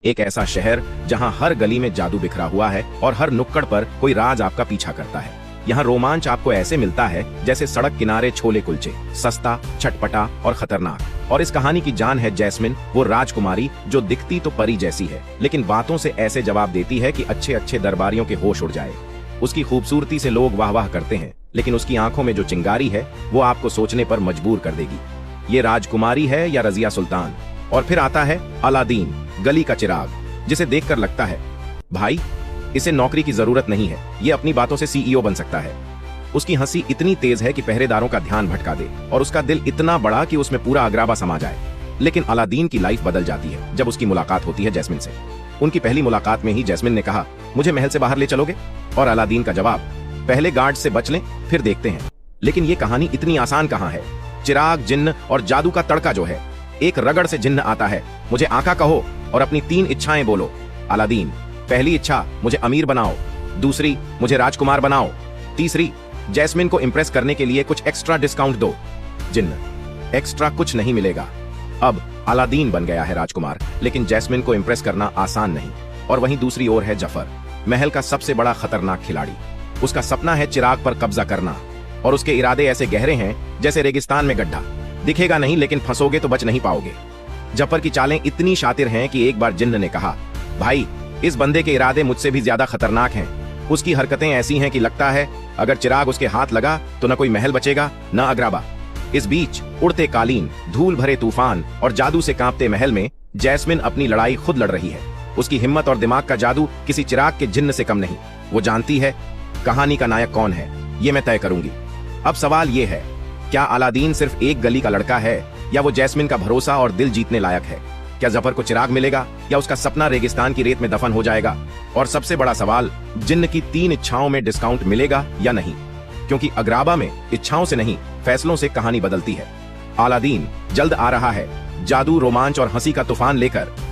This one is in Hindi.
एक ऐसा शहर जहां हर गली में जादू बिखरा हुआ है और हर नुक्कड़ पर कोई राज आपका पीछा करता है। यहाँ रोमांच आपको ऐसे मिलता है जैसे सड़क किनारे छोले कुलचे, सस्ता, छटपटा और खतरनाक। और इस कहानी की जान है जैस्मिन, वो राजकुमारी जो दिखती तो परी जैसी है, लेकिन बातों से ऐसे जवाब देती है कि अच्छे अच्छे दरबारियों के होश उड़ जाए। उसकी खूबसूरती से लोग वाह वाह करते हैं, लेकिन उसकी आंखों में जो चिंगारी है वो आपको सोचने पर मजबूर कर देगी, ये राजकुमारी है या रजिया सुल्तान। और फिर आता है अलादीन, गली का चिराग, जिसे देखकर लगता है भाई इसे नौकरी की जरूरत नहीं है, ये अपनी बातों से सीईओ बन सकता है। उसकी हंसी इतनी तेज है कि पहरेदारों का ध्यान भटका दे, और उसका दिल इतना बड़ा कि उसमें पूरा अग्राबा समा जाए। लेकिन अलादीन की लाइफ बदल जाती है जब उसकी मुलाकात होती है जैस्मिन से। उनकी पहली मुलाकात में ही जैस्मिन ने कहा, मुझे महल से बाहर ले चलोगे? और अलादीन का जवाब, पहले गार्ड से बच लें फिर देखते हैं। लेकिन ये कहानी इतनी आसान कहाँ है। चिराग, जिन्न और जादू का तड़का जो है। एक रगड़ से जिन्न आता है, मुझे आका कहो और अपनी 3 इच्छाएं बोलो। अलादीन, पहली इच्छा मुझे अमीर बनाओ, दूसरी मुझे राजकुमार बनाओ, तीसरी जैस्मिन को इंप्रेस करने के लिए कुछ एक्स्ट्रा डिस्काउंट दो। जिन्न, एक्स्ट्रा कुछ नहीं मिलेगा। अब अलादीन बन गया है राजकुमार, लेकिन जैस्मिन को इंप्रेस करना आसान नहीं। और वहीं दूसरी ओर है जफर, महल का सबसे बड़ा खतरनाक खिलाड़ी। उसका सपना है चिराग पर कब्जा करना, और उसके इरादे ऐसे गहरे हैं जैसे रेगिस्तान में गड्ढा, दिखेगा नहीं लेकिन फंसोगे तो बच नहीं पाओगे। जफर की चालें इतनी शातिर हैं कि एक बार जिन्न ने कहा, भाई इस बंदे के इरादे मुझसे भी ज्यादा खतरनाक हैं। उसकी हरकतें ऐसी हैं कि लगता है अगर चिराग उसके हाथ लगा तो न कोई महल बचेगा न अग्राबा। इस बीच उड़ते कालीन, धूल भरे तूफान और जादू से कांपते महल में जैस्मिन अपनी लड़ाई खुद लड़ रही है। उसकी हिम्मत और दिमाग का जादू किसी चिराग के जिन्न से कम नहीं। वो जानती है कहानी का नायक कौन है, ये मैं तय करूंगी। अब सवाल ये है, क्या अलादीन सिर्फ एक गली का लड़का है, या वो जैस्मिन का भरोसा और दिल जीतने लायक है? क्या जफर को चिराग मिलेगा, या उसका सपना रेगिस्तान की रेत में दफन हो जाएगा? और सबसे बड़ा सवाल, जिन्न की 3 इच्छाओं में डिस्काउंट मिलेगा या नहीं? क्योंकि अग्राबा में इच्छाओं से नहीं, फैसलों से कहानी बदलती है। अलादीन जल्द आ रहा है, जादू, रोमांच और हंसी का तूफान लेकर।